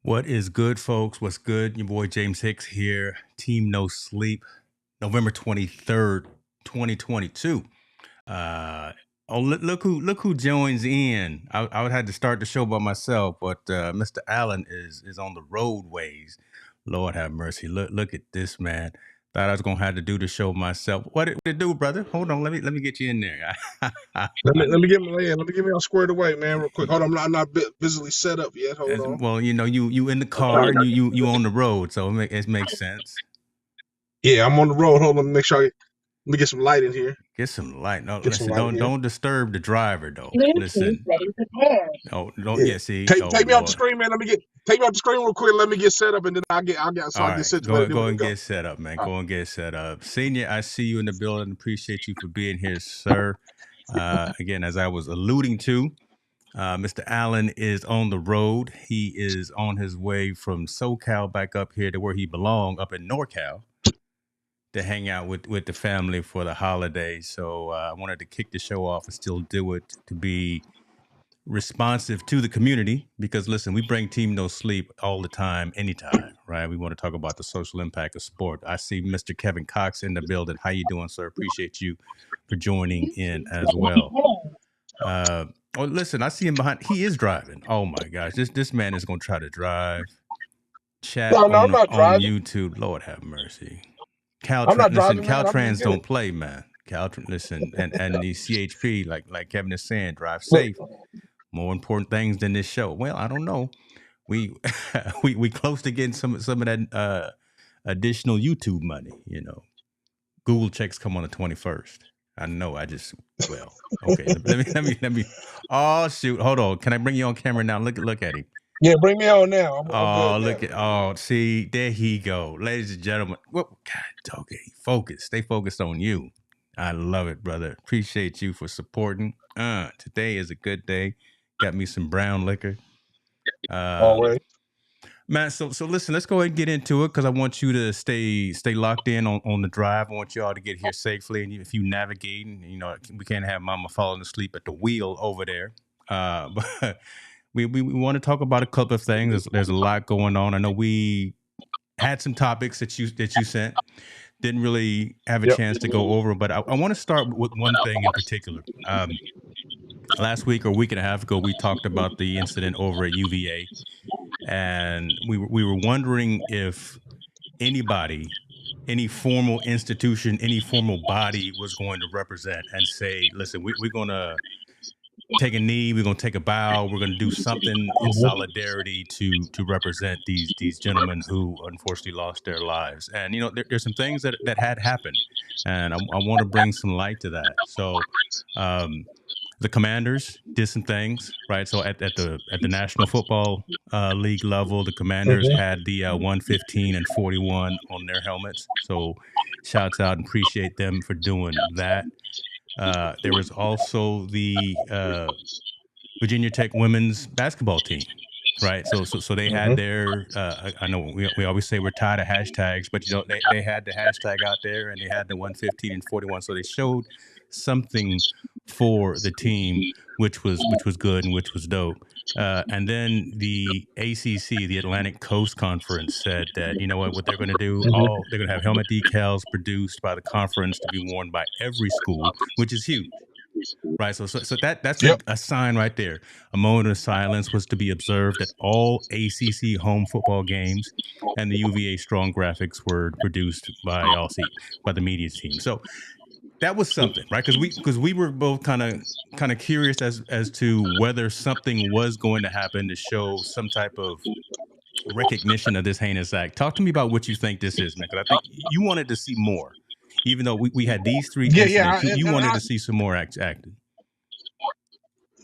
What is good, folks? What's good? Your boy James Hicks here. Team No Sleep, November 23rd, 2022. Look who joins in. I would have to start the show by myself, but Mr. Allen is on the roadways. Lord have mercy. Look at this man. Thought I was gonna have to do the show myself. What it do, brother? Hold on, let me get you in there. Let me get me all squared away, man, real quick. Hold on, I'm not visibly set up yet. Hold on. Well, you in the car and you on the road, so it makes sense. Yeah, I'm on the road. Hold on, let me get some light in here. Get some light. No, listen, don't disturb the driver though. Listen. Oh, don't. Yeah, see. Take me off the screen, man. Take me off the screen real quick. Let me get set up, and then I'll get situated. Go and get set up, man. Go and get set up. Senior, I see you in the building. Appreciate you for being here, sir. Again, as I was alluding to, Mr. Allen is on the road. He is on his way from SoCal back up here to where he belongs, up in NorCal, to hang out with the family for the holidays. So I wanted to kick the show off and still do it to be responsive to the community, because listen, we bring Team No Sleep all the time, anytime, right? We want to talk about the social impact of sport. I see Mr. Kevin Cox in the building. How you doing, sir? Appreciate you for joining in as well. Listen, I see him behind. He is driving. Oh my gosh, this man is going to try to drive. Chat on YouTube. Lord have mercy. Caltrans don't play, man. Listen, and the CHP, like Kevin is saying, drive safe. More important things than this show. Well, I don't know. We close to getting some of that additional YouTube money. You know, Google checks come on the 21st. I know. Okay. Let me. Oh shoot! Hold on. Can I bring you on camera now? Look at him. Yeah, bring me on now. See, there he go, ladies and gentlemen. God, okay, focus. Stay focused on you. I love it, brother. Appreciate you for supporting. Today is a good day. Got me some brown liquor. Always. Man, so listen, let's go ahead and get into it, because I want you to stay locked in on the drive. I want you all to get here safely. And if you navigating, we can't have mama falling asleep at the wheel over there. But we want to talk about a couple of things. There's a lot going on. I know we had some topics that you sent. Didn't really have a chance to go over, but I want to start with one thing in particular. Last week or a week and a half ago, we talked about the incident over at UVA, and we were wondering if anybody, any formal institution, any formal body was going to represent and say, listen, we're going to take a knee, we're going to take a bow, we're going to do something in solidarity to represent these gentlemen who unfortunately lost their lives. And there's some things that had happened, and I want to bring some light to that. So the Commanders did some things, right? So at the National Football League level, the Commanders had the 115 and 41 on their helmets. So shouts out and appreciate them for doing that. There was also the Virginia Tech women's basketball team, right? So they had their, I know we always say we're tired of hashtags, but they had the hashtag out there, and they had the 115 and 41. So they showed something for the team, which was good and which was dope. And then the ACC, the Atlantic Coast Conference, said that what they're going to do, they're going to have helmet decals produced by the conference to be worn by every school, which is huge, right? So that's a sign right there. A moment of silence was to be observed at all ACC home football games, and the UVA strong graphics were produced by the media team. So that was something, right? Because we were both kind of curious as to whether something was going to happen to show some type of recognition of this heinous act. Talk to me about what you think this is, man, because I think you wanted to see more. Even though we had these three incidents, you wanted to see some more acting.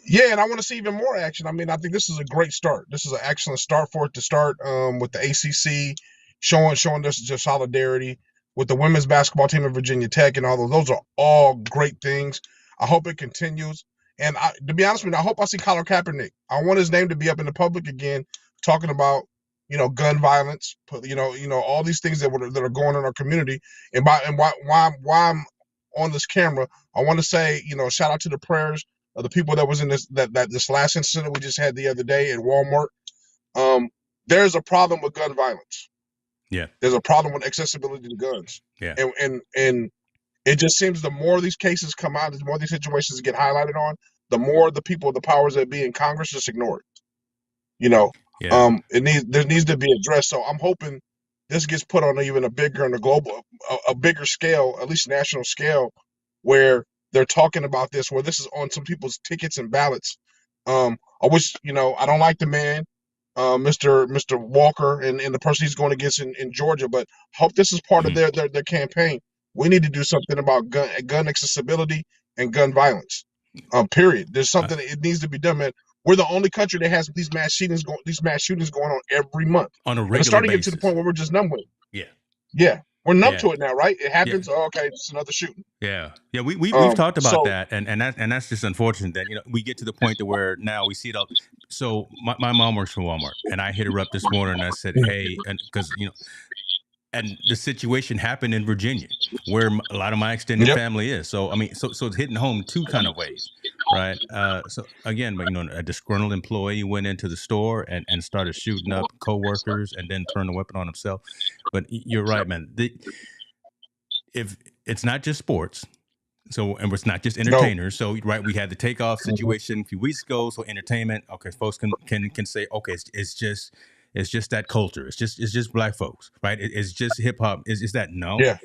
Yeah, and I want to see even more action. I mean, I think this is a great start. This is an excellent start for it to start with the ACC showing this just solidarity with the women's basketball team of Virginia Tech and all those. Those are all great things. I hope it continues. And to be honest with you, I hope I see Colin Kaepernick. I want his name to be up in the public again, talking about gun violence, all these things that are going on in our community. And why I'm on this camera, I want to say shout out to the prayers of the people that was in this last incident we just had the other day at Walmart. there's a problem with gun violence. Yeah. There's a problem with accessibility to guns. Yeah. And it just seems the more these cases come out, the more these situations get highlighted on, the more the people, the powers that be in Congress just ignore it. Yeah. There needs to be addressed. So I'm hoping this gets put on even a bigger and a bigger scale, at least national scale, where they're talking about this, where this is on some people's tickets and ballots. I wish, I don't like the man, Mr. Walker, and the person he's going against in Georgia, but hope this is part of their campaign. We need to do something about gun accessibility and gun violence. Period. There's something it needs to be done, man. We're the only country that has these mass shootings going on every month. On a regular and it's starting basis. to get to the point where we're just numb with it. Yeah. Yeah. We're numb to it now, right? It happens. Oh, okay, it's another shooting. Yeah. We've talked about that, and that's just unfortunate that we get to the point to where now we see it all. So my mom works for Walmart, and I hit her up this morning and I said, hey, and because and the situation happened in Virginia, where a lot of my extended family is. So I mean, so it's hitting home two kind of ways, right? So again, but a disgruntled employee went into the store and started shooting up coworkers, and then turned the weapon on himself. But you're right, man. If it's not just sports, and it's not just entertainers. No. So right, we had the takeoff situation a few weeks ago. So entertainment, okay, folks can say, okay, it's just that culture. It's just black folks, right? It's just hip hop. Is that no? Yeah.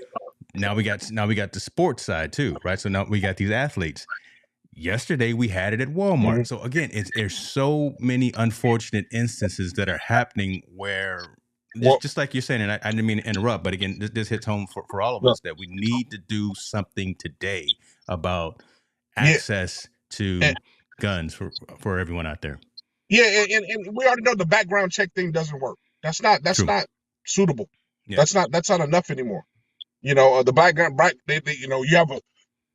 Now we got the sports side too, right? So now we got these athletes. Yesterday we had it at Walmart. Mm-hmm. So again, there's so many unfortunate instances that are happening where, just like you're saying, and I didn't mean to interrupt, but again, this hits home for all of us that we need to do something today about access to guns for everyone out there. Yeah, and we already know the background check thing doesn't work. That's not suitable. Yeah. That's not enough anymore. The background, you have a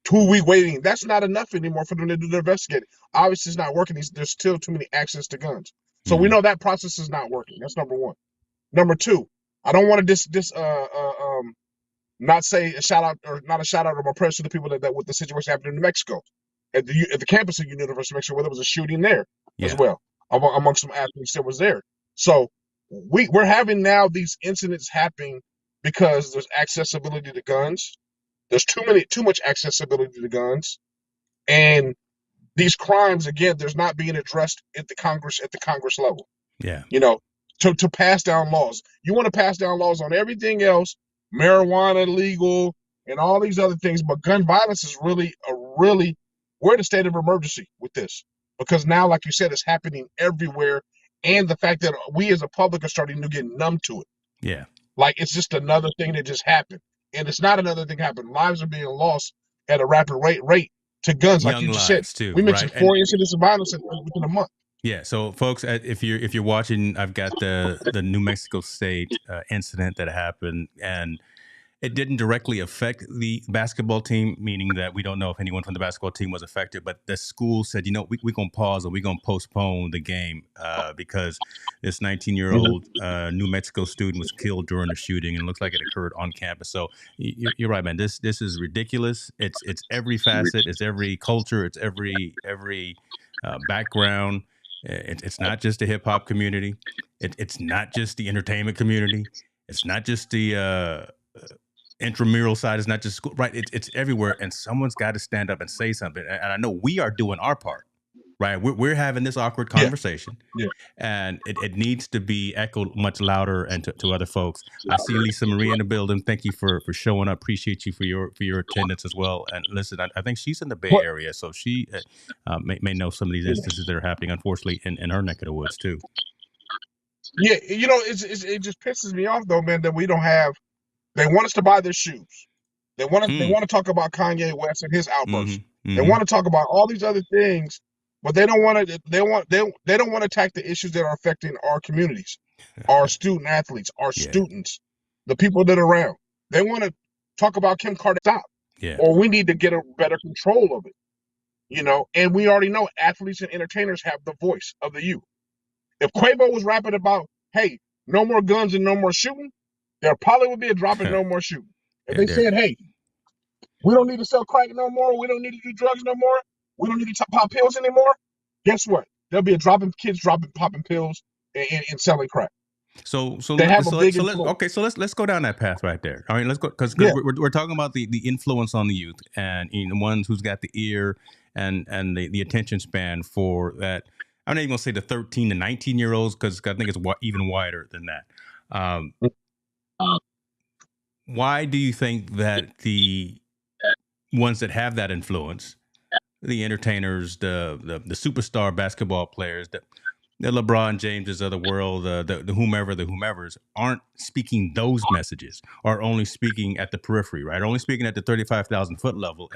2-week waiting. That's not enough anymore for them to do the investigating. Obviously, it's not working. There's still too many access to guns. So we know that process is not working. That's number one. Number two, I don't want to not say a shout out or not a shout out or my prayers to the people that with the situation happened in New Mexico at the campus of University of Mexico, where there was a shooting there as well among some athletes that was there. So we're having now these incidents happening because there's accessibility to guns. There's too much accessibility to guns, and these crimes again, there's not being addressed at the Congress level. Yeah, to pass down laws. You want to pass down laws on everything else, marijuana legal and all these other things, but gun violence is really we're in a state of emergency with this, because now, like you said, it's happening everywhere, and the fact that we as a public are starting to get numb to it. Yeah, like it's just another thing that just happened. And it's not another thing happened. Lives are being lost at a rapid rate to guns, like you just said. Too, we mentioned 4 incidents of violence within a month. Yeah. So, folks, if you're watching, I've got the New Mexico State incident that happened, and it didn't directly affect the basketball team, meaning that we don't know if anyone from the basketball team was affected. But the school said, we're going to pause or we're going to postpone the game because this 19-year-old New Mexico student was killed during the shooting, and it looks like it occurred on campus. So you're right, man. This is ridiculous. It's every facet. It's every culture. It's every background. It's not just the hip hop community. It's not just the entertainment community. It's not just the intramural side. Is not just school, right? It's everywhere, and someone's got to stand up and say something. And I know we are doing our part, right? We're having this awkward conversation, and it needs to be echoed much louder and to other folks. I see Lisa Marie in the building. Thank you for showing up. Appreciate you for your attendance as well. And listen, I think she's in the Bay Area, so she may know some of these instances that are happening, unfortunately, in her neck of the woods too. Yeah, it just pisses me off though, man, that we don't have. They want us to buy their shoes. They want to talk about Kanye West and his outbursts. They want to talk about all these other things, but they don't want to. They don't want to attack the issues that are affecting our communities, our student athletes, our students, the people that are around. They want to talk about Kim Kardashian, or we need to get a better control of it. And we already know athletes and entertainers have the voice of the youth. If Quavo was rapping about, hey, no more guns and no more shooting, there probably would be a drop in no more shooting. If they said, hey, we don't need to sell crack no more, we don't need to do drugs no more, we don't need to pop pills anymore, guess what? There'll be a drop in kids popping pills and selling crack. So They have a so big let's influence. okay. So let's go down that path right there. All right, let's go because Yeah. we're talking about the influence on the youth and the ones who's got the ear and the attention span for that. I'm not even gonna say the 13 to 19 year olds because I think it's even wider than that. Um, why do you think that the ones that have that influence, the entertainers, the superstar basketball players, the LeBron Jameses of the world, the whomevers aren't speaking those messages, are only speaking at the periphery, right? Only speaking at the 35,000 foot level,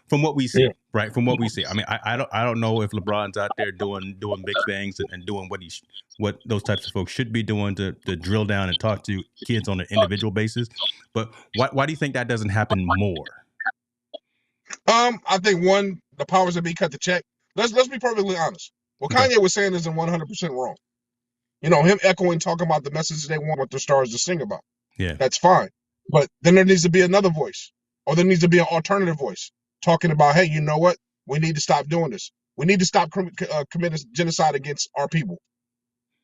from what we Yeah. see, right? From what we see. I mean, I don't know if LeBron's out there doing big things and doing what those types of folks should be doing to drill down and talk to kids on an individual basis. But why do you think that doesn't happen more? I think one, the powers that be cut the check. Let's be perfectly honest. What Okay. Kanye was saying isn't 100% wrong. You know, him echoing, talking about the messages they want their stars to sing about. Yeah. That's fine. But then there needs to be another voice, or there needs to be an alternative voice talking about, hey, you know what? We need to stop doing this. We need to stop committing genocide against our people.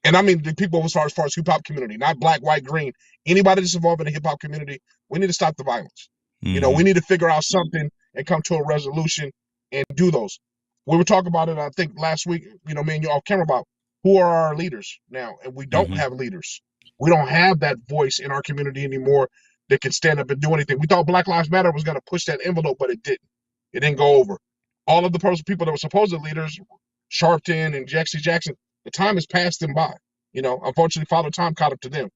And I mean the people as far as hip hop community, not black, white, green. Anybody that's involved in the hip hop community, we need to stop the violence. Mm-hmm. You know, we need to figure out something and come to a resolution and do those. We were talking about it, I think, last week, you know, me and you off camera about who are our leaders now, and we don't have leaders. We don't have that voice in our community anymore that can stand up and do anything. We thought Black Lives Matter was going to push that envelope, but it didn't. It didn't go over. All of the people that were supposed leaders, Sharpton and Jackson, the time has passed them by. You know, unfortunately, Father Time caught up to them.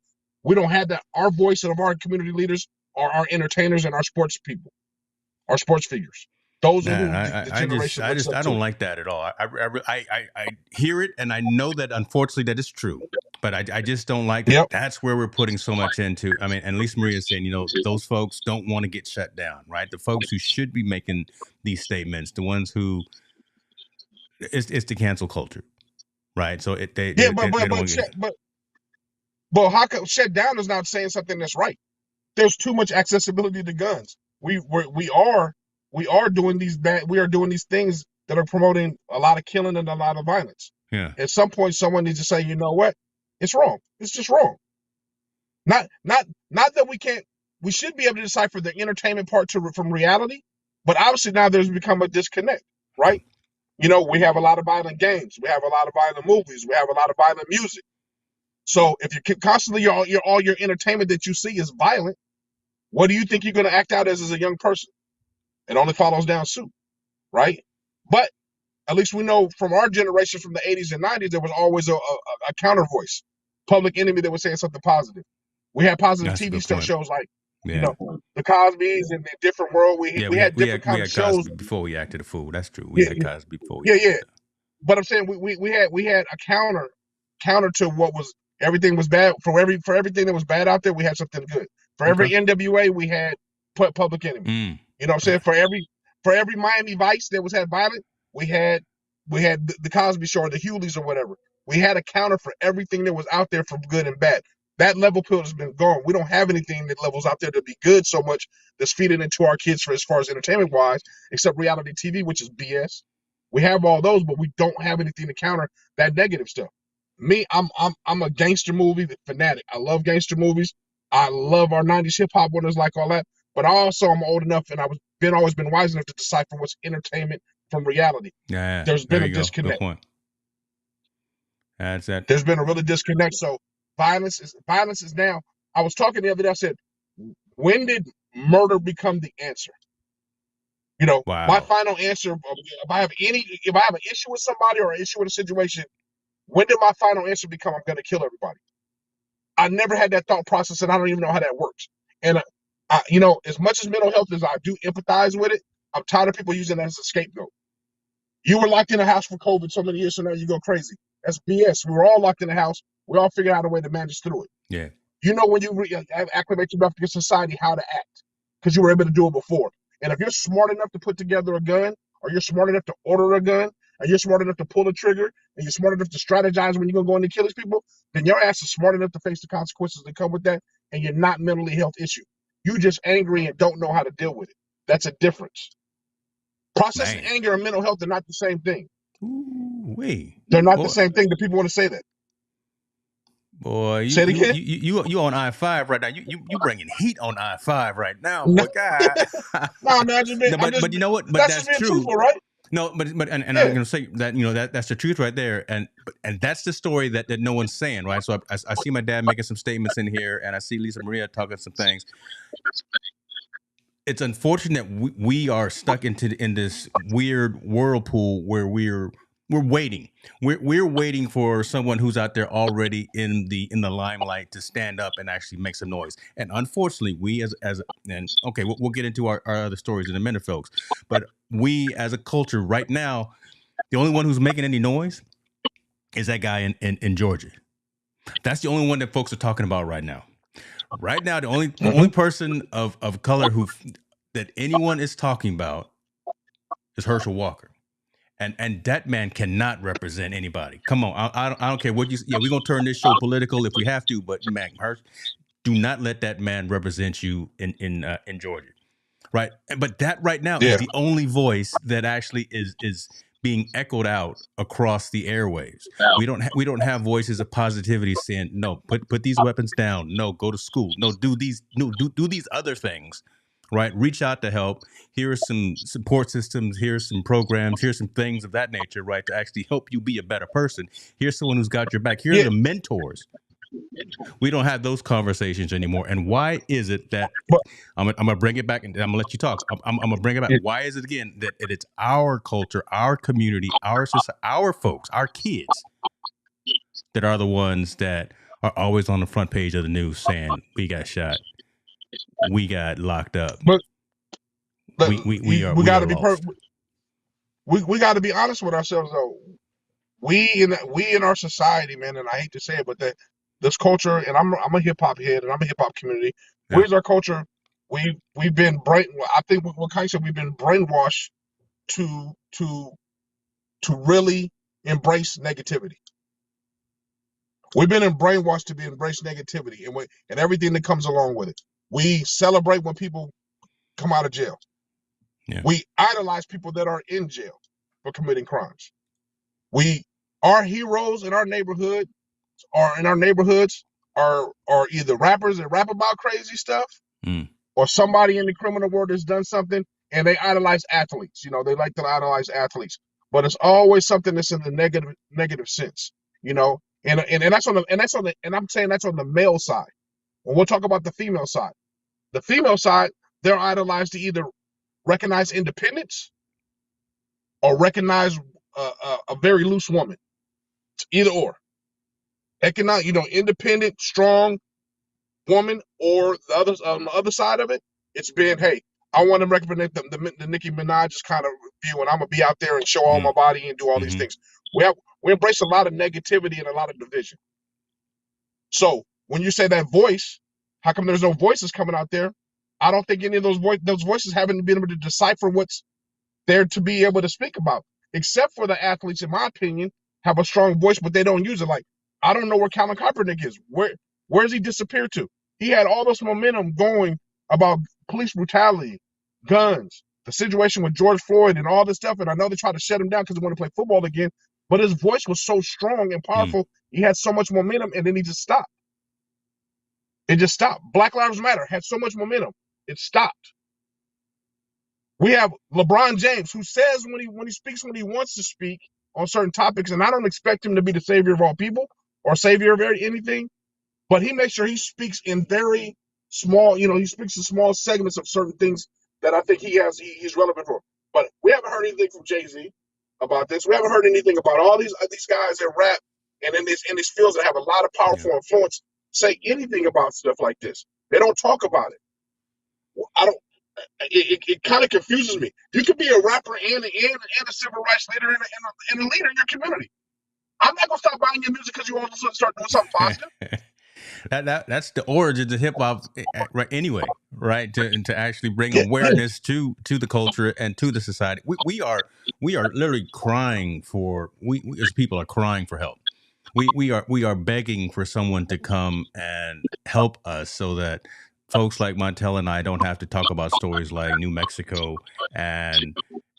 We don't have that. Our voice of our community leaders are our entertainers and our sports people, our sports figures. Those are who the generation looks up I to. don't like that at all. I hear it, and I know that unfortunately that is true, but I just don't like that. Yep. That's where we're putting so much into. I mean, and Lisa Maria is saying, you know, those folks don't want to get shut down, right? The folks who should be making these statements, the ones who it's the cancel culture, right? So they don't want to get. But how come shut down is not saying something that's right? There's too much accessibility to guns. We are doing these things that are promoting a lot of killing and a lot of violence. Yeah. At some point, someone needs to say, you know what, it's wrong. It's just wrong. Not that we can't. We should be able to decipher the entertainment part from reality, but obviously now there's become a disconnect, right? You know, we have a lot of violent games, we have a lot of violent movies, we have a lot of violent music. So if you constantly all your entertainment that you see is violent, what do you think you're going to act out as a young person? It only follows down suit, right? But at least we know from our generation, from the 80s and 90s, there was always a counter voice, Public Enemy, that was saying something positive. We had positive TV shows like, you know, the Cosbys and the Different World. We had different kind of shows Cosby before we acted a fool. That's true. We had Cosby before. Yeah. But I'm saying we had a counter to what was everything was bad. For everything that was bad out there, we had something good. For every NWA, we had Public Enemy. You know what I'm saying? For every Miami Vice that had violent, we had the Cosby Show or the Hewleys or whatever. We had a counter for everything that was out there for good and bad. That level field has been gone. We don't have anything that levels out there to be good so much that's feeding into our kids for as far as entertainment wise, except reality TV, which is BS. We have all those, but we don't have anything to counter that negative stuff. Me, I'm a gangster movie fanatic. I love gangster movies. I love our 90s hip hop winners, like all that. But also I'm old enough and always been wise enough to decipher what's entertainment from reality. Yeah. There's been a disconnect. Good point. That's that. There's been a really disconnect. So violence is now. I was talking the other day, I said, when did murder become the answer? You know, my final answer, if I have an issue with somebody or an issue with a situation, when did my final answer become I'm going to kill everybody? I never had that thought process, and I don't even know how that works. And, you know, as much as mental health as I do empathize with it, I'm tired of people using that as a scapegoat. You were locked in a house for COVID so many years, so now you go crazy. That's BS. We were all locked in the house. We all figured out a way to manage through it. Yeah. You know when you acclimate yourself to society how to act because you were able to do it before. And if you're smart enough to put together a gun, or you're smart enough to order a gun, and you're smart enough to pull a trigger, and you're smart enough to strategize when you're going to go in and kill these people, then your ass is smart enough to face the consequences that come with that, and you're not mentally health issue. You're just angry and don't know how to deal with it. That's a difference. Processing anger and mental health are not the same thing. Ooh, wait. They're not the same thing. The people want to say that. Boy, Say it again. you on I-5 right now. You bringing heat on I-5 right now, No, boy. God. no, man, No, but you know what? But that's just that's being true. truthful, right? No, but and I'm Yeah. going to say that that's the truth right there, and that's the story that no one's saying, right? So I see my dad making some statements in here, and I see Lisa Maria talking some things. It's unfortunate we are stuck in this weird whirlpool where we're waiting. We're waiting for someone who's out there already in the limelight to stand up and actually make some noise. And unfortunately, we as and okay, we'll get into our other stories in a minute, folks. But we as a culture right now, the only one who's making any noise is that guy in Georgia. That's the only one that folks are talking about right now. Right now, the only person of color who that anyone is talking about is Herschel Walker, and that man cannot represent anybody. Come on, I don't care what you. Yeah, we're gonna turn this show political if we have to, but man, do not let that man represent you in Georgia, right? But that right now is Yeah. the only voice that actually is being echoed out across the airwaves. We don't have voices of positivity saying no, put these weapons down, no, go to school, no, do these other things, right? Reach out to help. Here are some support systems, here's some programs, here's some things of that nature, right, to actually help you be a better person. Here's someone who's got your back. Here are Yeah. the mentors. We don't have those conversations anymore. And why is it that But I'm gonna bring it back and I'm gonna let you talk. I'm gonna bring it back. Why is it again that it's our culture, our community, our society, our folks, our kids that are the ones that are always on the front page of the news saying we got shot, we got locked up, but we got are to be lost. we got to be honest with ourselves though. We in our society, man, and I hate to say it, but that this culture, and I'm a hip hop head, and I'm a hip hop community. Yeah. Where's our culture? We've been I think what Kai said, we've been brainwashed to really embrace negativity. We've been brainwashed to embrace negativity and everything that comes along with it. We celebrate when people come out of jail. Yeah. We idolize people that are in jail for committing crimes. Our heroes in our neighborhood are either rappers that rap about crazy stuff, or somebody in the criminal world that's done something, and they idolize athletes. They like to idolize athletes, but it's always something that's in the negative sense. And I'm saying that's on the male side. When we'll talk about the female side, they're idolized to either recognize independence or recognize a very loose woman. It's either or. Economic, independent, strong woman, or the others on the other side of it, it's been, hey, I want to represent the Nicki Minaj's kind of view, and I'm gonna be out there and show all my body and do all these things. We embrace a lot of negativity and a lot of division. So when you say that voice, how come there's no voices coming out there? I don't think any of those voices haven't been able to decipher what's there to be able to speak about, except for the athletes, in my opinion, have a strong voice, but they don't use it. Like, I don't know where Colin Kaepernick is. Where's he disappeared to? He had all this momentum going about police brutality, guns, the situation with George Floyd, and all this stuff. And I know they tried to shut him down because they want to play football again. But his voice was so strong and powerful. He had so much momentum, and then he just stopped. It just stopped. Black Lives Matter had so much momentum. It stopped. We have LeBron James, who says when he speaks when he wants to speak on certain topics, and I don't expect him to be the savior of all people or savior of anything, but he makes sure he speaks in very small, he speaks in small segments of certain things that I think he's relevant for. But we haven't heard anything from Jay-Z about this. We haven't heard anything about all these guys that rap and in these fields that have a lot of powerful influence say anything about stuff like this. They don't talk about it. It kind of confuses me. You could be a rapper and a civil rights leader and a leader in your community. I'm not gonna stop buying your music because you all of a sudden start doing something positive. That's the origins of hip hop, right? Anyway, right? To actually bring awareness to the culture and to the society. We are literally crying for we as people are crying for help. We are begging for someone to come and help us so that folks like Montel and I don't have to talk about stories like New Mexico and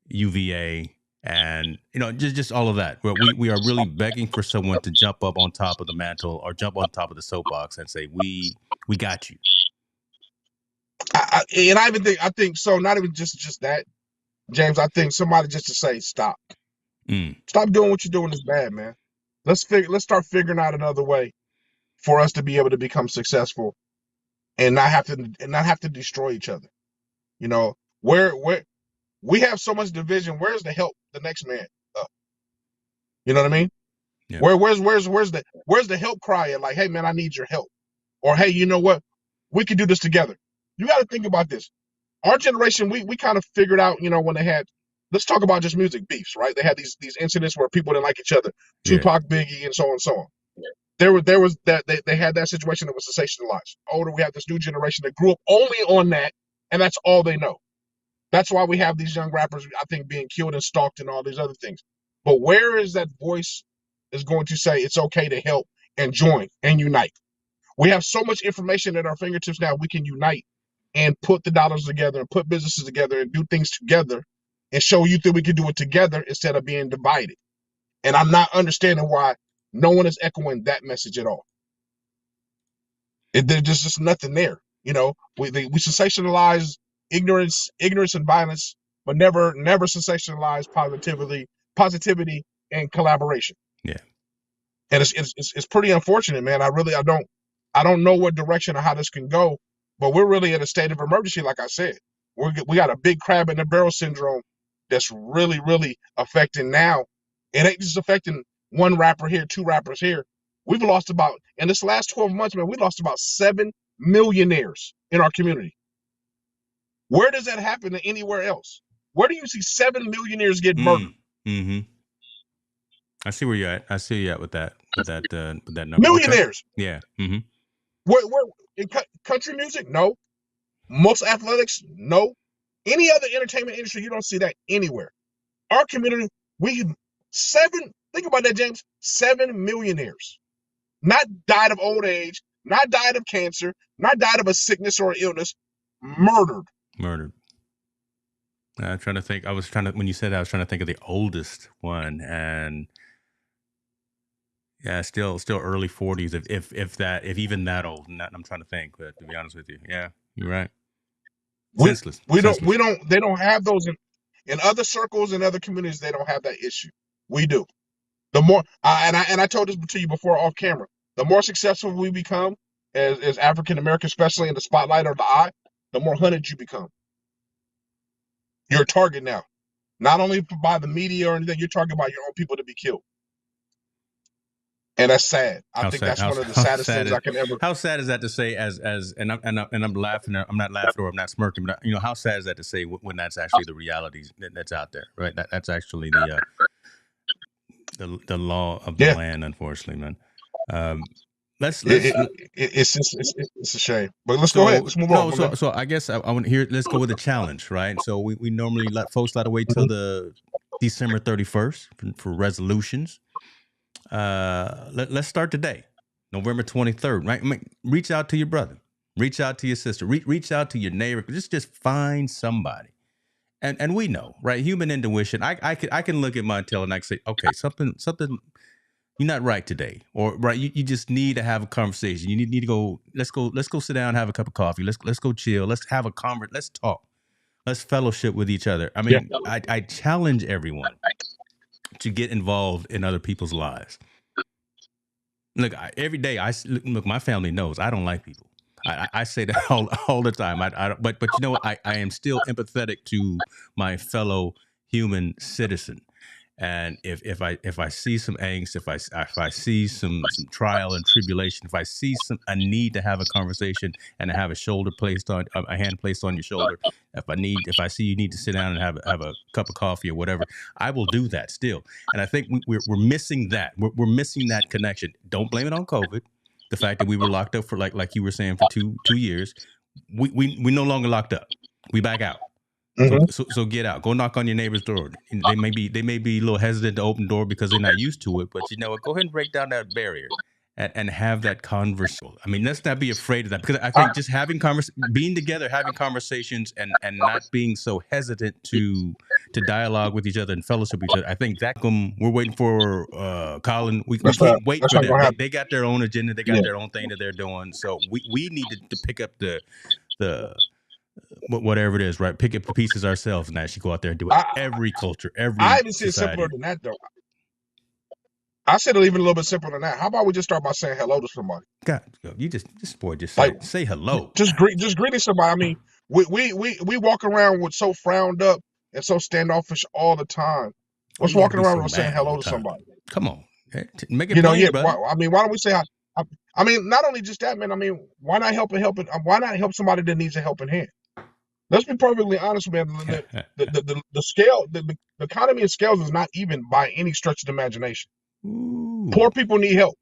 UVA and just all of that. Where we are really begging for someone to jump up on top of the mantle or jump on top of the soapbox and say, we got you. I think so. Not even just that, James. I think somebody just to say stop. Stop doing what you're doing is bad, man. Let's start figuring out another way for us to be able to become successful and not have to destroy each other. Where we have so much division. Where's the help the next man up? You know what I mean? Yeah. Where's the help cry at? Like, hey man, I need your help. Or hey, you know what? We can do this together. You got to think about this. Our generation, we kind of figured out, when they had, let's talk about just music beefs, right? They had these incidents where people didn't like each other, Tupac, Biggie, and so on and so on. There was that they had that situation that was sensationalized. Older, we have this new generation that grew up only on that, and that's all they know. That's why we have these young rappers, I think, being killed and stalked and all these other things. But where is that voice is going to say it's okay to help and join and unite? We have so much information at our fingertips now. We can unite and put the dollars together and put businesses together and do things together and show you that we can do it together instead of being divided. And I'm not understanding why no one is echoing that message at all. There's just nothing there. We sensationalize ignorance and violence, but never sensationalize positivity and collaboration. Yeah. And it's pretty unfortunate, man. I don't know what direction or how this can go, but we're really in a state of emergency. Like I said, we got a big crab in the barrel syndrome that's really, really affecting now. It ain't just affecting one rapper here, two rappers here. We've lost in this last 12 months, man, we lost about 7 millionaires in our community. Where does that happen anywhere else? Where do you see 7 millionaires get murdered? Mm-hmm. I see where you're at. I see you at with that number. Millionaires. Okay. Yeah. Mm-hmm. Where in country music? No. Most athletics? No. Any other entertainment industry, you don't see that anywhere. Our community, think about that, James. 7 millionaires. Not died of old age, not died of cancer, not died of a sickness or illness, murdered. I'm trying to think. When you said that, I was trying to think of the oldest one, and yeah, still early 40s, if even that old. I'm trying to think, but to be honest with you, yeah, you're right. Senseless. They don't have those in other circles and other communities. They don't have that issue. We do. The more, I told this to you before off camera, the more successful we become as African Americans, especially in the spotlight or the eye, the more hunted you become. You're a target now, not only by the media or anything. You're talking about your own people to be killed. And that's sad. I think that's one of the saddest things I can ever. How sad is that to say? And I'm laughing. I'm not laughing or I'm not smirking. But how sad is that to say when that's actually the reality that's out there, right? That's actually the law of the land, unfortunately, man. It's a shame. But let's go ahead. Let's move on. So I guess I want to hear. Let's go with a challenge, right? So we normally let folks wait till the December 31st for resolutions. Let's start today, November 23rd, right? Reach out to your brother, reach out to your sister, reach out to your neighbor. Just find somebody, and we know, right? Human intuition. I can look at my tail and I can say, okay, something you're not right today, or right. You just need to have a conversation. You need to go. Let's go sit down, have a cup of coffee. Let's go chill. Let's have a conversation. Let's talk. Let's fellowship with each other. I mean, I challenge everyone to get involved in other people's lives. Look, every day look. My family knows I don't like people. I say that all the time. But you know what? I am still empathetic to my fellow human citizen. And if I see some angst, if I see some trial and tribulation, if I see a need to have a conversation and to have a hand placed on your shoulder, if I see you need to sit down and have a cup of coffee or whatever, I will do that still. And I think we're missing that. We're missing that connection. Don't blame it on COVID. The fact that we were locked up for like you were saying for two years, we no longer locked up. We back out. Mm-hmm. So get out. Go knock on your neighbor's door. They may be a little hesitant to open the door because they're not used to it. But you know what? Go ahead and break down that barrier and have that conversation. I mean, let's not be afraid of that, because I think just having being together, having conversations, and not being so hesitant to dialogue with each other and fellowship with each other. I think that we're waiting for Colin. We can't wait for them. They got their own agenda. They got their own thing that they're doing. So we need to pick up the whatever it is, right? Pick up the pieces ourselves and actually go out there and do it. Every culture, every I even see it simpler than that, though. I said it even a little bit simpler than that. How about we just start by saying hello to somebody? God, you just say hello. Just greeting somebody. I mean, we walk around with so frowned up and so standoffish all the time. What's walking around and saying hello to somebody? Come on, make it plain, brother. Why don't we say hi? I mean, not only just that, man. I mean, why not help why not help somebody that needs a helping hand? Let's be perfectly honest, man. The scale, the economy of scales is not even by any stretch of the imagination. Ooh. Poor people need help.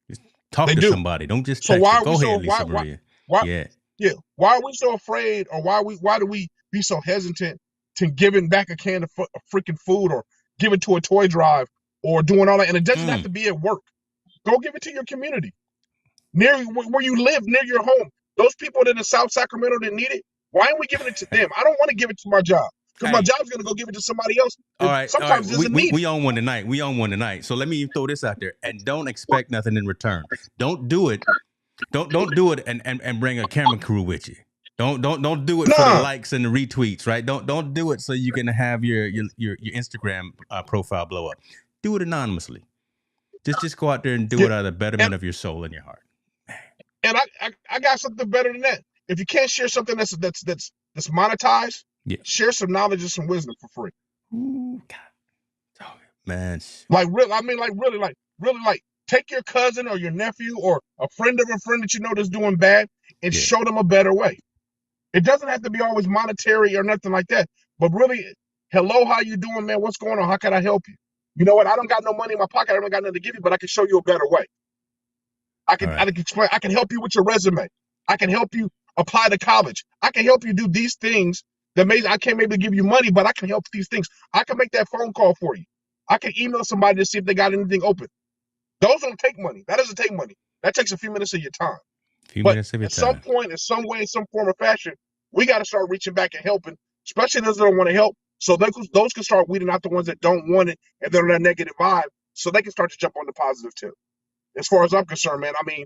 Just talk to somebody. Don't just text. So why are we why are we so afraid, or why do we be so hesitant to giving back a can of freaking food, or give it to a toy drive, or doing all that? And it doesn't have to be at work. Go give it to your community, near where you live, near your home. Those people that in South Sacramento that need it, why aren't we giving it to them? I don't want to give it to my job, because my job's going to go give it to somebody else. All right. We own one tonight. So let me throw this out there, and don't expect nothing in return. Don't do it. Don't do it and bring a camera crew with you. Don't do it for the likes and the retweets, right? Don't do it so you can have your Instagram profile blow up. Do it anonymously. Just go out there and do it out of the betterment of your soul and your heart. And I got something better than that. If you can't share something that's monetized, share some knowledge and some wisdom for free. Ooh, God. Oh, man. Really, take your cousin or your nephew or a friend of a friend that you know that's doing bad and show them a better way. It doesn't have to be always monetary or nothing like that, but really, hello, how you doing, man? What's going on? How can I help you? You know what? I don't got no money in my pocket. I don't got nothing to give you, but I can show you a better way. I can explain. I can help you with your resume. I can help you apply to college. I can help you do these things that I can't maybe give you money, but I can help these things. I can make that phone call for you. I can email somebody to see if they got anything open. Those don't take money. That doesn't take money. That takes a few minutes of your time. Some point, in some way, in some form or fashion, we got to start reaching back and helping, especially those that don't want to help. So those can start weeding out the ones that don't want it and they're on that negative vibe, so they can start to jump on the positive too. As far as I'm concerned, man, I mean,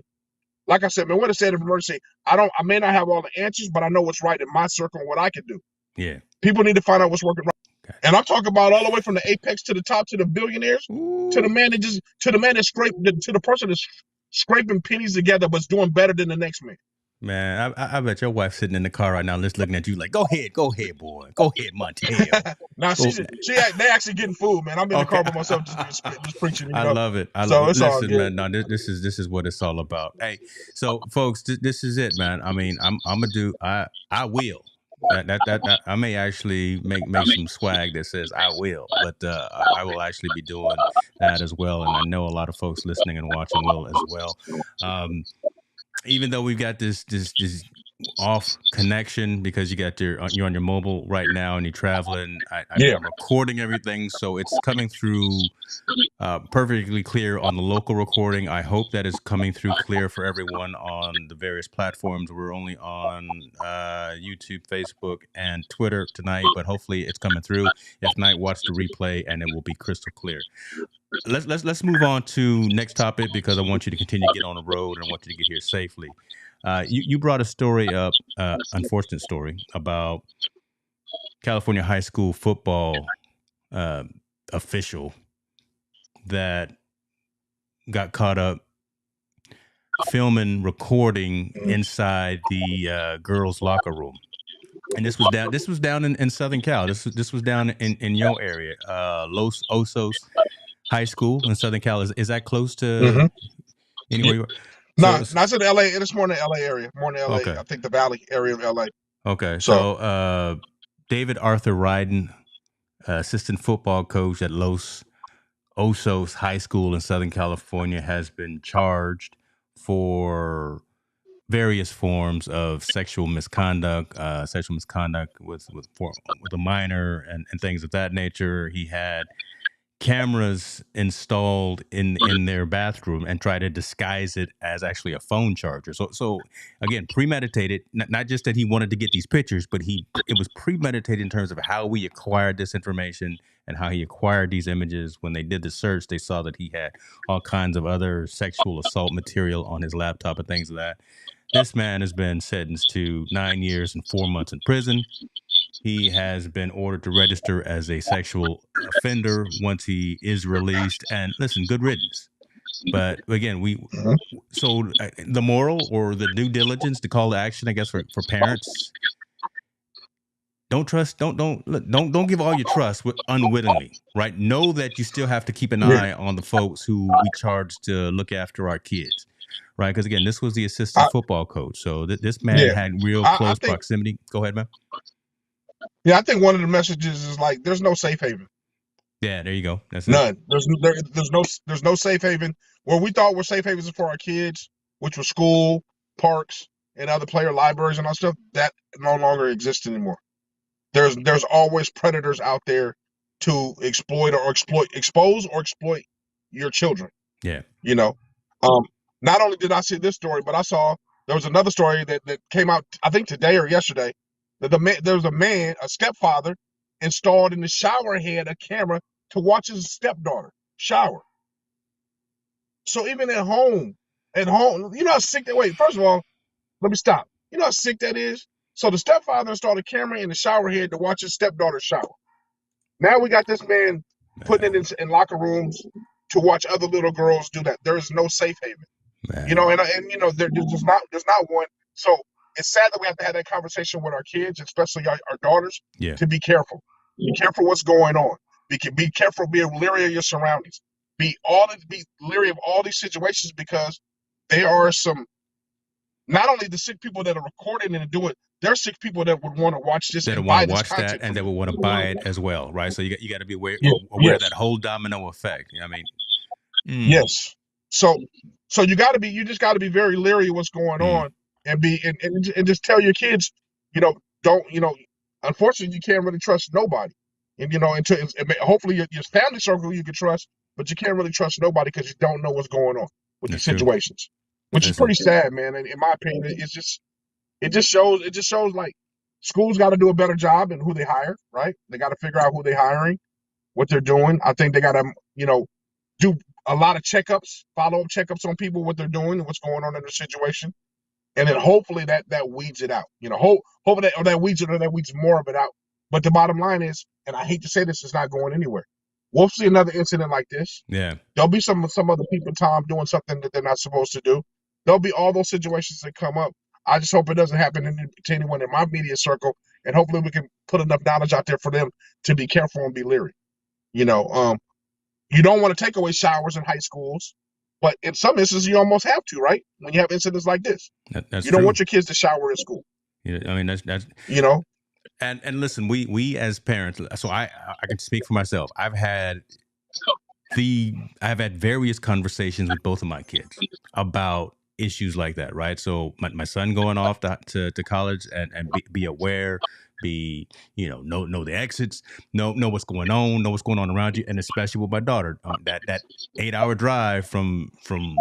like I said, man, what a state of emergency. I may not have all the answers, but I know what's right in my circle and what I can do. Yeah. People need to find out what's working right. Okay. And I'm talking about all the way from the apex to the top, to the billionaires, to the man to the person that's scraping pennies together but's doing better than the next man. Man, I bet your wife's sitting in the car right now, just looking at you like, go ahead, boy. Go ahead, Montel. Now, they actually getting food, man. I'm in the car by myself just preaching. You know? I love it. Listen, man, no, this is what it's all about. Hey, so, folks, this is it, man. I mean, I will. I may actually make some swag that says I will, but I will actually be doing that as well. And I know a lot of folks listening and watching will as well. Even though we've got this off connection because you're on your mobile right now and you're traveling, I'm recording everything, so it's coming through perfectly clear on the local recording. I hope that is coming through clear for everyone on the various platforms. We're only on YouTube, Facebook, and Twitter tonight, but hopefully it's coming through. If not, watch the replay and it will be crystal clear. Let's move on to next topic, because I want you to continue to get on the road and I want you to get here safely. You brought a story up, unfortunate story, about California high school football official that got caught up recording inside the girls' locker room. And this was down in Southern Cal. This was down in your area, Los Osos High School in Southern Cal. Is that close to anywhere you are? No, it's in LA. It's more in the LA area. More in the LA. Okay. I think the Valley area of LA. Okay. So David Arthur Ryden, assistant football coach at Los Osos High School in Southern California, has been charged for various forms of sexual misconduct with a minor and things of that nature. He had cameras installed in their bathroom and try to disguise it as actually a phone charger. So again, premeditated. Not just that he wanted to get these pictures, but it was premeditated in terms of how we acquired this information and how he acquired these images. When they did the search, they saw that he had all kinds of other sexual assault material on his laptop and things like that. This man has been sentenced to 9 years and 4 months in prison. He has been ordered to register as a sexual offender once he is released. And listen, good riddance. But again, the moral or the due diligence, the call to action, I guess, for parents, don't give all your trust unwittingly, right? Know that you still have to keep an eye on the folks who we charge to look after our kids, right? Because again, this was the assistant football coach, so this man had real close proximity. Go ahead, man. Yeah, I think one of the messages is like, there's no safe haven. Yeah, there you go. That's none. There's no safe haven. Where we thought were safe havens for our kids, which was school, parks, and other player libraries and all stuff, that no longer exists anymore. There's always predators out there to expose or exploit your children. Yeah. You know, not only did I see this story, but I saw there was another story that came out, I think today or yesterday, that there was a stepfather installed in the shower head a camera to watch his stepdaughter shower. So even at home, you know how sick that. Wait, first of all, let me stop. You know how sick that is. So the stepfather installed a camera in the shower head to watch his stepdaughter shower. Now we got this man putting it in locker rooms to watch other little girls do that. There is no safe haven. Man. You know, and you know, there's not one. So it's sad that we have to have that conversation with our kids, especially our daughters, to be careful. Be careful what's going on. Be careful, be leery of your surroundings. Be leery of all these situations, because there are some, not only the sick people that are recording and doing, there are sick people that would want to watch this, that want to watch that, and they would want to buy it as well, right? So you got to be aware of that whole domino effect. I mean, yes. So you just got to be very leery of what's going on, and just tell your kids, you know, unfortunately, you can't really trust nobody, and hopefully your family circle you can trust, but you can't really trust nobody because you don't know what's going on with these situations, which is pretty sad, man. And in my opinion, it just shows like schools got to do a better job in who they hire, right? They got to figure out who they're hiring, what they're doing. I think they got to, do a lot of checkups, follow-up checkups on people, what they're doing and what's going on in their situation. And then hopefully that weeds it out. Hopefully that weeds more of it out. But the bottom line is, and I hate to say this, it's not going anywhere. We'll see another incident like this. Yeah. There'll be some other people, Tom, doing something that they're not supposed to do. There'll be all those situations that come up. I just hope it doesn't happen to anyone in my media circle, and hopefully we can put enough knowledge out there for them to be careful and be leery. You don't want to take away showers in high schools, but in some instances you almost have to, right? When you have incidents like this, you don't want your kids to shower in school. Yeah, I mean that's And listen, we as parents, so I can speak for myself. I've had various conversations with both of my kids about issues like that, right? So my son going off to college and be aware, know the exits, know what's going on around you, and especially with my daughter, that 8-hour drive from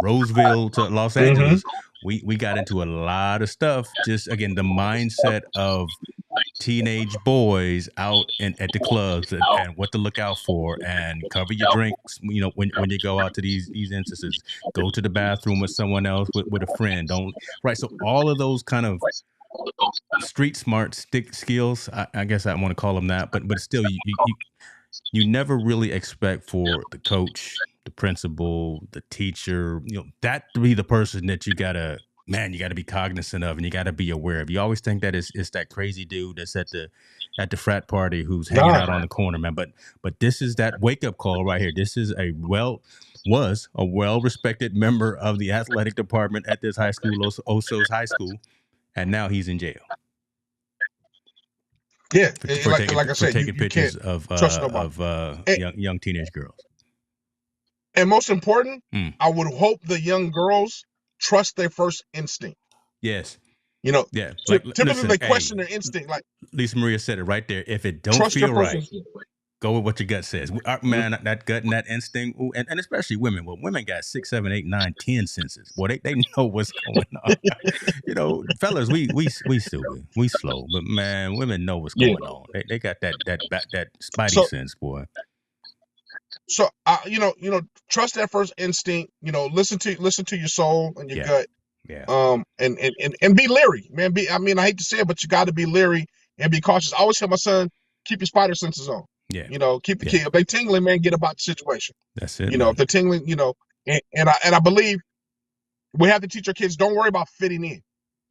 Roseville to Los Angeles, we got into a lot of stuff. Just again, the mindset of teenage boys out at the clubs and what to look out for, and cover your drinks. When you go out to these instances, go to the bathroom with someone else, with a friend. So all of those kind of street smart skills, I guess I want to call them that, but still, you never really expect for the coach, the principal, the teacher, that to be the person that you gotta be cognizant of, and you gotta be aware of. You always think that it's that crazy dude that's at the frat party who's hanging out on the corner, man. But this is that wake up call right here. This is was a well-respected member of the athletic department at this high school, Osos High School, and now he's in jail. Yeah, for taking pictures of young teenage girls. And most important, I would hope the young girls trust their first instinct. Yes. Yeah. Typically they question their instinct. Like Lisa Maria said it right there. If it don't feel right, Go with what your gut says. Man, that gut and that instinct, ooh, and especially women. Well, women got 6, 7, 8, 9, 10 senses. Boy, they know what's going on. Fellas, we stupid. We slow. But man, women know what's Yeah. going on. They got that spidey So sense, boy. so trust that first instinct. Listen to your soul and your gut. Yeah. And be leery, man. I hate to say it, but you got to be leery and be cautious. I always tell my son, keep your spider senses on. Yeah. Keep the kid. If they tingling, man, get about the situation. That's it. If they're tingling, and I believe we have to teach our kids, don't worry about fitting in.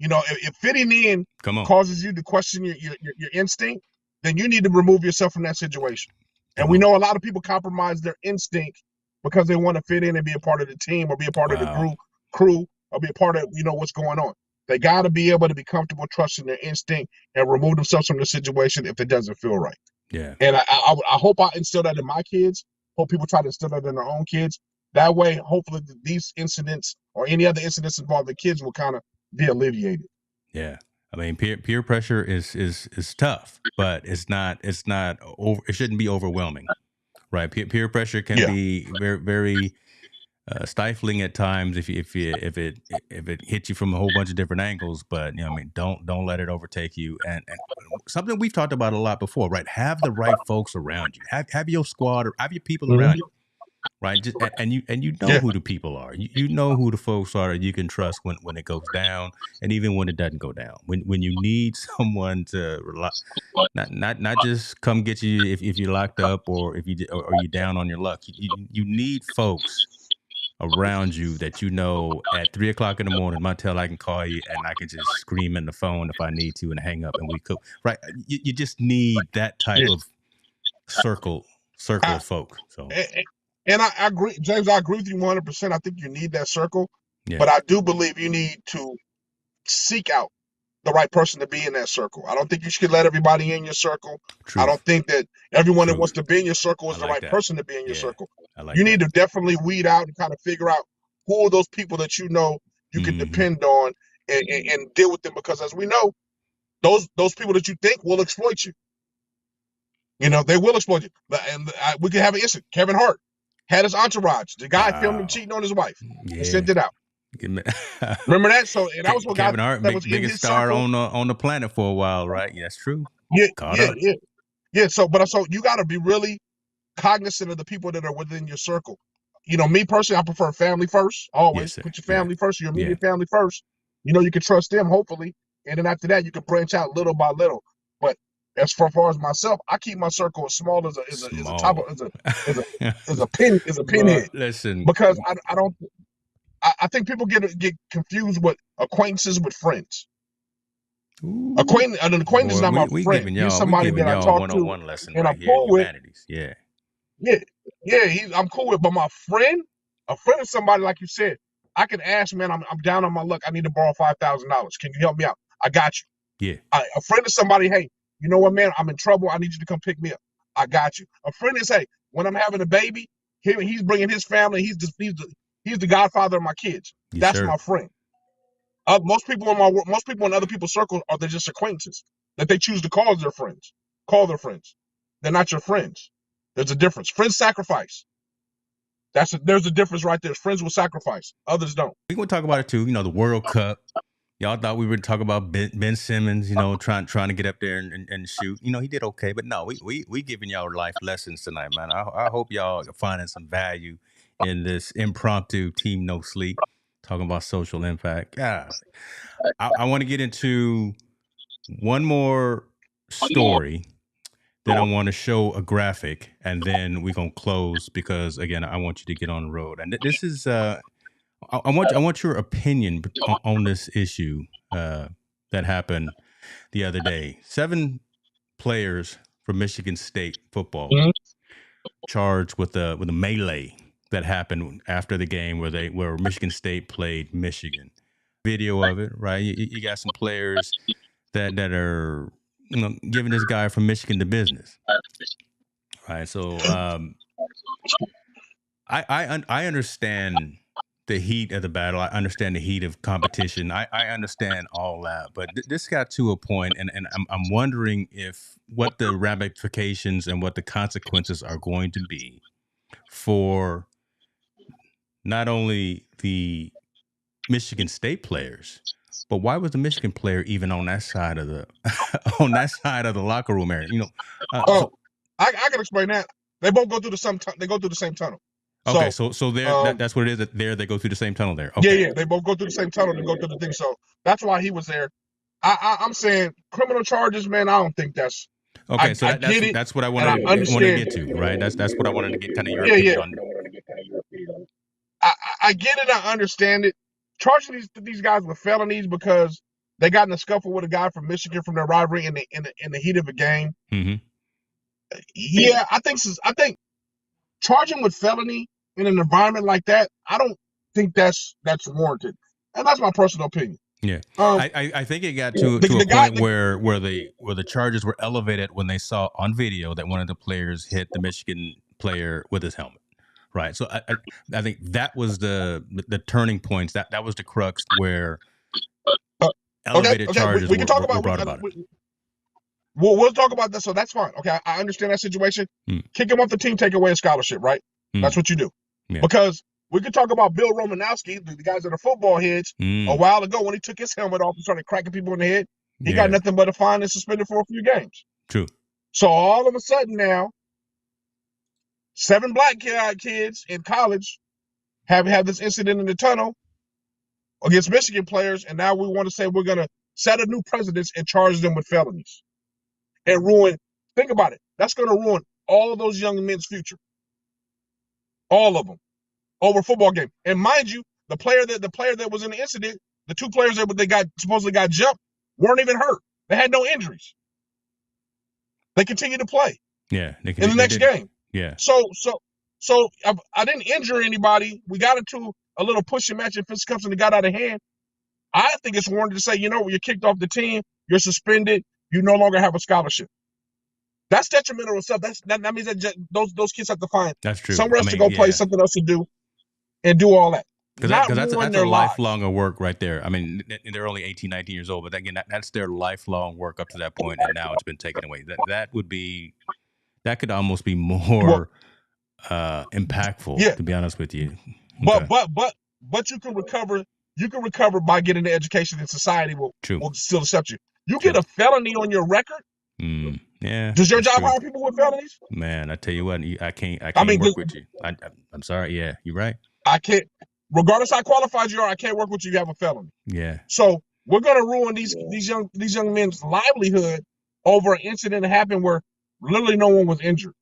If fitting in causes you to question your instinct, then you need to remove yourself from that situation. And we know a lot of people compromise their instinct because they want to fit in and be a part of the team or be a part of the crew or be a part of, what's going on. They got to be able to be comfortable trusting their instinct and remove themselves from the situation if it doesn't feel right. Yeah. And I hope I instill that in my kids. Hope people try to instill that in their own kids. That way, hopefully these incidents or any other incidents involving kids will kind of be alleviated. Yeah. I mean, peer pressure is tough, but it's not over. It shouldn't be overwhelming, right? Peer pressure can be very, very stifling at times if it hits you from a whole bunch of different angles. But don't let it overtake you. And something we've talked about a lot before, right? Have the right folks around you. Have your squad or have your people around you. Right, and you know who the people are. You know who the folks are that you can trust when it goes down, and even when it doesn't go down. When you need someone to rely, not just come get you if you're locked up or if or you're down on your luck. You need folks around you that at 3 o'clock in the morning, Montel, I can call you and I can just scream in the phone if I need to and hang up and we cook. Right, you just need that type of circle of folk. So. And I agree, James, I agree with you 100%. I think you need that circle, but I do believe you need to seek out the right person to be in that circle. I don't think you should let everybody in your circle. Truth. I don't think that everyone that wants to be in your circle is the right person to be in your circle. You need to definitely weed out and kind of figure out who are those people that you can depend on and deal with them, because as we know, those people that you think will exploit you. They will exploit you. And we could have an incident. Kevin Hart had his entourage. The guy filmed him cheating on his wife and sent it out. Remember that? So, and that was what Kevin Hart, biggest star on the planet for a while, right? Yeah, that's true. Yeah. So you got to be really cognizant of the people that are within your circle. Me personally, I prefer family first. Always put your family first, your immediate family first. You can trust them, hopefully, and then after that, you can branch out little by little. But as far as myself, I keep my circle as small as a pinhead. Listen, because I think people get confused with acquaintances with friends. An acquaintance is not my friend. He's somebody that I talk to and I'm cool with. I'm cool with. But my friend, a friend is somebody, like you said, I can ask, man, I'm down on my luck. I need to borrow $5,000. Can you help me out? I got you. Yeah. A friend is somebody, hey, you know what, man? I'm in trouble. I need you to come pick me up. I got you. A friend is, hey, when I'm having a baby, he's bringing his family. He's the godfather of my kids. That's my friend. Most people in other people's circles they're just acquaintances that they choose to call their friends. They're not your friends. There's a difference. Friends sacrifice. There's a difference right there. Friends will sacrifice. Others don't. We gonna talk about it too. The World Cup. Y'all thought we would talk about Ben Simmons, trying to get up there and shoot. He did okay, but no, we giving y'all life lessons tonight, man. I hope y'all are finding some value in this impromptu team no sleep, talking about social impact. God, I want to get into one more story. Then I want to show a graphic, and then we're gonna close because again, I want you to get on the road. And this is I want your opinion on this issue that happened the other day. 7 players from Michigan State football charged with a melee that happened after the game where Michigan State played Michigan. Video of it, right? You got some players that are giving this guy from Michigan the business, right? So I understand the heat of the battle. I understand the heat of competition. I understand all that, but this got to a point, and I'm wondering if what the ramifications and what the consequences are going to be for not only the Michigan State players, but why was the Michigan player even on that side of the on that side of the locker room area? You know, I can explain that. They both go through the same. They go through the same tunnel. Okay, so there that's what it is. That there they go through the same tunnel there. Okay. Yeah, they both go through the same tunnel and go through the thing. So that's why he was there. I'm saying criminal charges, man. I don't think that's okay. So that's what I want to get to, right? That's what I wanted to get kind of your opinion on. I get it. I understand it. Charging these guys with felonies because they got in a scuffle with a guy from Michigan from their rivalry in the heat of a game. Mm-hmm. Yeah, I think charging with felony in an environment like that, I don't think that's warranted, and that's my personal opinion. Yeah, I think it got to a point where the charges were elevated when they saw on video that one of the players hit the Michigan player with his helmet. Right. So I think that was the turning points. That was the crux where elevated charges were brought about. We'll talk about that. So that's fine. Okay, I understand that situation. Kick him off the team, take away a scholarship, right? That's what you do. Yeah. Because we could talk about Bill Romanowski, the guys that are football heads, a while ago when he took his helmet off and started cracking people in the head. He got nothing but a fine and suspended for a few games. True. So all of a sudden now, 7 black kids in college have had this incident in the tunnel against Michigan players, and now we want to say we're going to set a new precedent and charge them with felonies and ruin. Think about it. That's going to ruin all of those young men's future. All of them over a football game. And mind you, the player that was in the incident, the 2 players that they supposedly got jumped, weren't even hurt. They had no injuries. They continued to play. Yeah, in the next game. Yeah. So I didn't injure anybody. We got into a little pushing match and fisticuffs and it got out of hand. I think it's warranted to say, you're kicked off the team, you're suspended, you no longer have a scholarship. That's detrimental to stuff. That means that those kids have to find somewhere else to go play, something else to do, and do all that. Because that's a lifelong of work right there. I mean, they're only 18, 19 years old, but again, that's their lifelong work up to that point, and now it's been taken away. That could almost be more impactful, to be honest with you. Okay. But you can recover. You can recover by getting the education, and society will still accept you. You get a felony on your record. Yeah. Does your job hire people with felonies? Man, I tell you what, I can't work with you. I'm sorry. Yeah, you're right. I can't. Regardless how qualified you are, I can't work with you. You have a felony. Yeah. So we're gonna ruin these young men's livelihood over an incident that happened where literally no one was injured.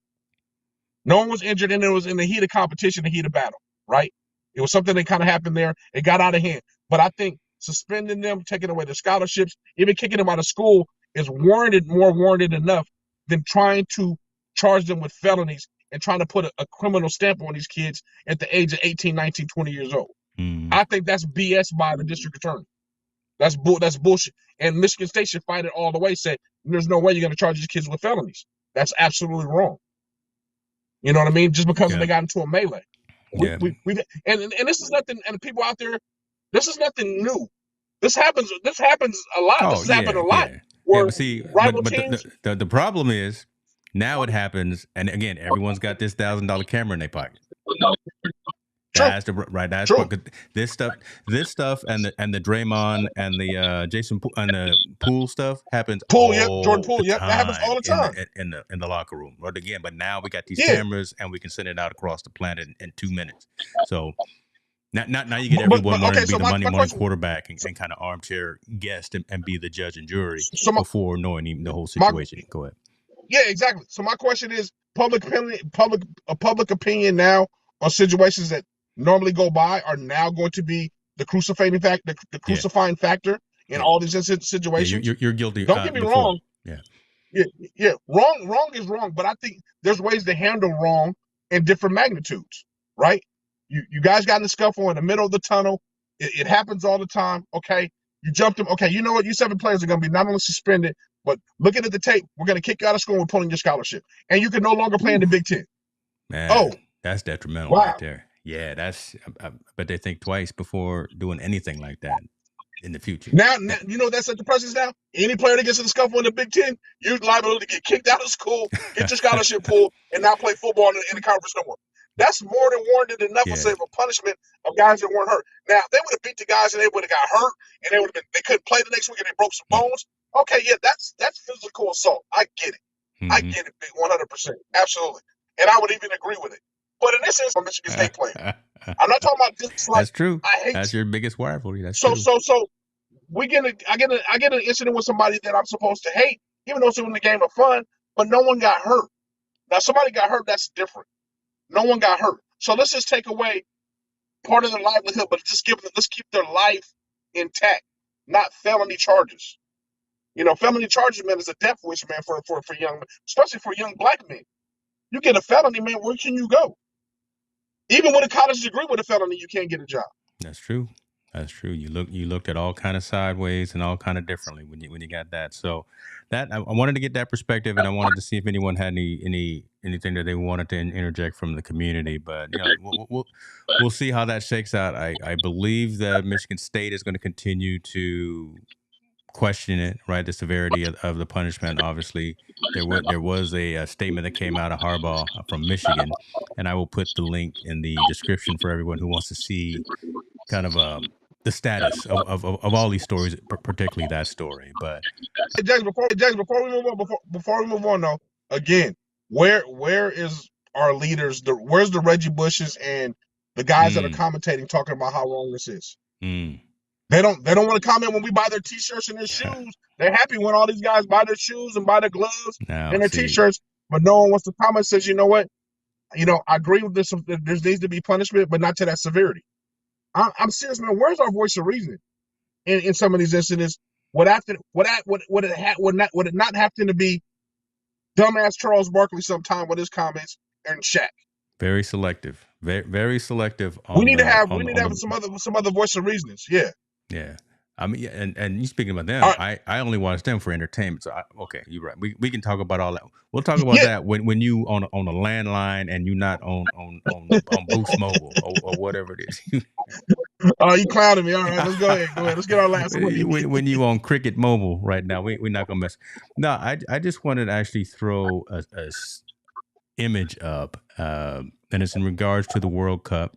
No one was injured, and it was in the heat of competition, the heat of battle. Right? It was something that kind of happened there. It got out of hand. But I think suspending them, taking away their scholarships, even kicking them out of school is more warranted enough than trying to charge them with felonies and trying to put a criminal stamp on these kids at the age of 18, 19, 20 years old. I think that's BS by the district attorney. That's bullshit. And Michigan State should fight it all the way, say, there's no way you're going to charge these kids with felonies. That's absolutely wrong. You know what I mean? Just because they got into a melee. And this is nothing, and people out there, this is nothing new. This happens a lot. This has happened a lot. But the problem is, now it happens, and again, everyone's got this $1,000 camera in their pocket. That's this stuff, and the Draymond and the Jason and the Poole stuff happens. Jordan Poole, that happens all the time in the locker room. But now we got these cameras, and we can send it out across the planet in 2 minutes. So now you get everyone wanting to be the Monday morning quarterback and kind of armchair guest and be the judge and jury before knowing even the whole situation. Go ahead. Yeah, exactly. So my question is, public opinion now on situations that normally go by are now going to be the crucifying factor in all these situations. You're guilty. Don't get me wrong. Yeah. Wrong is wrong, but I think there's ways to handle wrong in different magnitudes, right? You guys got in the scuffle in the middle of the tunnel. It happens all the time. Okay, you jumped him. Okay, you know what? You 7 players are going to be not only suspended, but looking at the tape, we're going to kick you out of school and we're pulling your scholarship, and you can no longer play in the Big Ten. Man, that's detrimental right there. Yeah, but they think twice before doing anything like that in the future. Now, that's at the presence now. Any player that gets in the scuffle in the Big Ten, you're liable to get kicked out of school, get your scholarship pulled, and not play football in the conference no more. That's more than warranted enough Yeah. of a punishment of guys that weren't hurt. Now, if they would have beat the guys and they would have got hurt, and they couldn't play the next week and they broke some bones. Okay, yeah, that's physical assault. I get it. I get it, 100%, absolutely, and I would even agree with it. But in this instance, Michigan State player, I'm not talking about just like That's true. I hate. That's your biggest rivalry. That's so true. so I get an incident with somebody that I'm supposed to hate, even though it's in the game of fun, but no one got hurt. Now, somebody got hurt, that's different. No one got hurt. So let's just take away part of their livelihood, but let's keep their life intact, not felony charges. Felony charges, man, is a death wish, man, for young, especially for young black men. You get a felony, man, where can you go? Even with a college degree with a felony, you can't get a job. That's true. That's true. You looked at all kind of sideways and all kind of differently when you got that. So that I wanted to get that perspective, and I wanted to see if anyone had anything that they wanted to interject from the community. But we'll see how that shakes out. I believe that Michigan State is going to continue to question it, right? The severity of the punishment. Obviously, there was a statement that came out of Harbaugh from Michigan, and I will put the link in the description for everyone who wants to see kind of the status of all these stories, particularly that story. But James, before we move on, though, again, where is our leaders? Where's the Reggie Bushes and the guys that are commentating talking about how wrong this is? They don't want to comment when we buy their T-shirts and their shoes. They're happy when all these guys buy their shoes and buy their gloves and their T-shirts, but no one wants to comment. Says, you know what? I agree with this. There needs to be punishment, but not to that severity. I'm serious, man. Where's our voice of reasoning in some of these incidents? Would it not happen to be dumbass Charles Barkley sometime with his comments and Shaq? Very selective. Very, very selective. We need to have some other voice of reasonings. Yeah. Yeah. I mean, and you speaking about them, I only watch them for entertainment. So okay, you're right. We can talk about all that. We'll talk about that when you on a landline and you're not on Boost Mobile or whatever it is. Oh, you clowning me. All right, let's go ahead. Let's get our last one. When you on Cricket Mobile right now, we're not gonna mess. No, I just wanted to actually throw a image up, and it's in regards to the World Cup.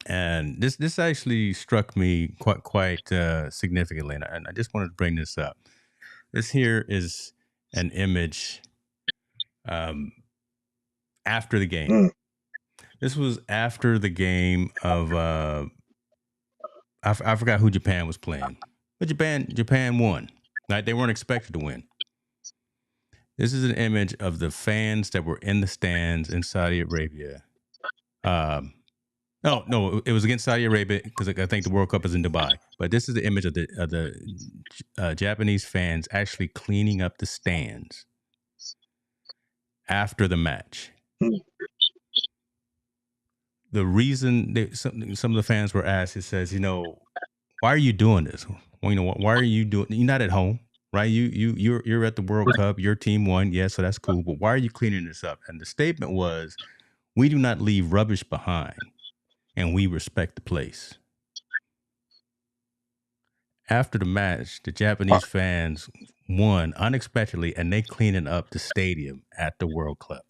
And this actually struck me quite significantly, and I just wanted to bring this up. This here is an image after the game. This was after the game of I forgot who Japan was playing, but Japan won. Right? They weren't expected to win. This is an image of the fans that were in the stands in Saudi Arabia. No, it was against Saudi Arabia because I think the World Cup is in Dubai. But this is the image of the Japanese fans actually cleaning up the stands after the match. The reason some of the fans were asked, it says, why are you doing this? Well, why are you doing? You're not at home, right? You're at the World Cup. Your team won, yeah, so that's cool. But why are you cleaning this up? And the statement was, we do not leave rubbish behind. And we respect the place. After the match, the Japanese fans won unexpectedly, and they cleaning up the stadium at the World Cup.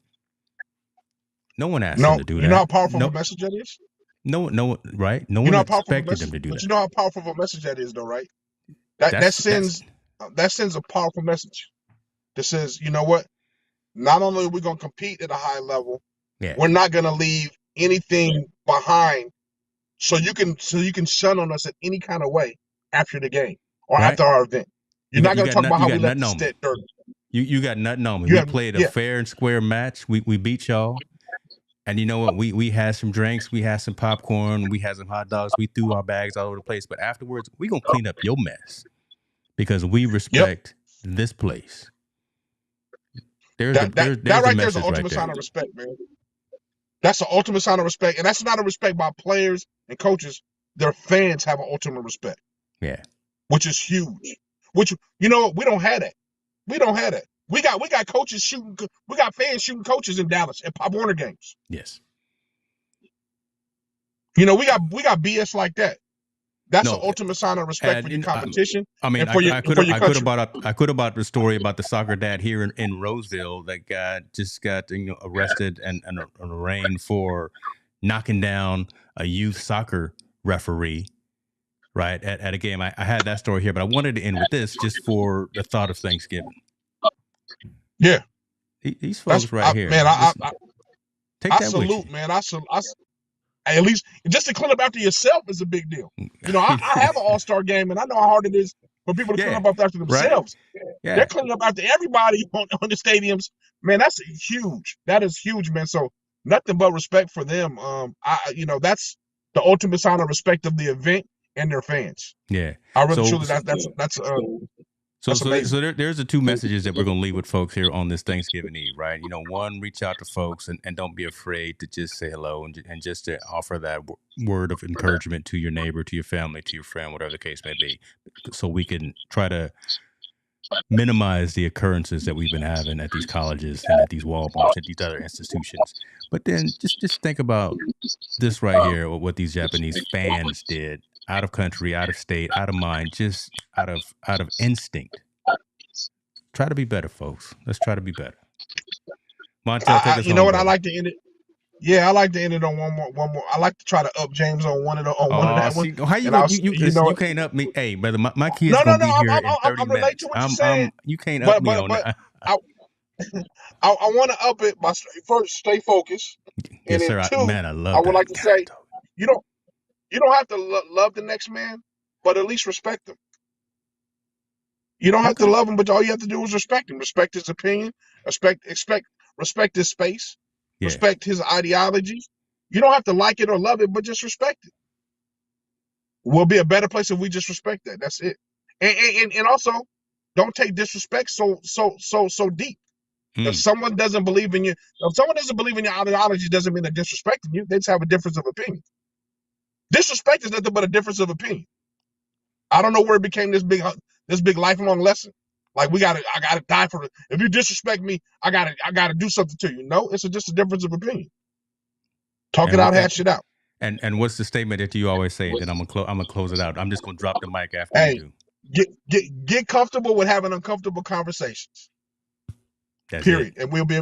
No one asked them to do that. You know how powerful of a message that is? No, right? No one expected them to do that. But you know how powerful of a message that is, though, right? That sends a powerful message that says, you know what? Not only are we going to compete at a high level, we're not going to leave anything behind, so you can shun on us in any kind of way after the game or after our event. You're not going to talk about how we left the state dirty. You got nothing on me. We played a fair and square match. We beat y'all. And you know what? We had some drinks. We had some popcorn. We had some hot dogs. We threw our bags all over the place. But afterwards, we're going to clean up your mess because we respect this place. There's that right there's the ultimate sign of respect, man. That's the ultimate sign of respect. And that's not a respect by players and coaches. Their fans have an ultimate respect. Yeah. Which is huge. Which, we don't have that. We don't have that. We got coaches shooting. We got fans shooting coaches in Dallas at Pop Warner games. Yes. You know, we got BS like that. That's No, the ultimate sign of respect for your competition I mean, and for your country. I could have brought the story about the soccer dad here in Roseville that just got arrested and arraigned for knocking down a youth soccer referee, right, at a game. I had that story here, but I wanted to end with this just for the thought of Thanksgiving. Yeah, these folks here, man. Take that salute, with you. man. At least just to clean up after yourself is a big deal. You know, I have an all-star game, and I know how hard it is for people to clean up after themselves. Right? Yeah. They're cleaning up after everybody on the stadiums. Man, that's huge. That is huge, man. So nothing but respect for them. That's the ultimate sign of respect of the event and their fans. Yeah, I really truly that's So there's the two messages that we're going to leave with folks here on this Thanksgiving Eve, right? One, reach out to folks and don't be afraid to just say hello and just to offer that word of encouragement to your neighbor, to your family, to your friend, whatever the case may be, so we can try to minimize the occurrences that we've been having at these colleges and at these Walmarts and these other institutions. But then just think about this right here, what these Japanese fans did. Out of country, out of state, out of mind, just out of instinct. Try to be better, folks. Let's try to be better. Montel, take us you know what? I like to end it. Yeah, I like to end it on one more. I like to try to up James on one of that one. How you gonna, you can't up me? Hey, brother, my kids gonna be here in 30 minutes. To what you're saying. You can't up me on that. I want to up it by first stay focused. Yes, sir. Two, I love. I would like to say you don't have to love the next man, but at least respect him. You don't have to love him, but all you have to do is respect him. Respect his opinion. Respect his space. Yeah. Respect his ideologies. You don't have to like it or love it, but just respect it. We'll be a better place if we just respect that. That's it. And also, don't take disrespect so deep. If someone doesn't believe in you, your ideology, doesn't mean they're disrespecting you. They just have a difference of opinion. Disrespect is nothing but a difference of opinion. I don't know where it became this big lifelong lesson. Like I gotta die for it. If you disrespect me, I gotta do something to you. No, it's just a difference of opinion. Talk it out, hash it out. And what's the statement that you always say? Then I'm gonna close it out. I'm just gonna drop the mic after you do. Get comfortable with having uncomfortable conversations. Period. And we'll be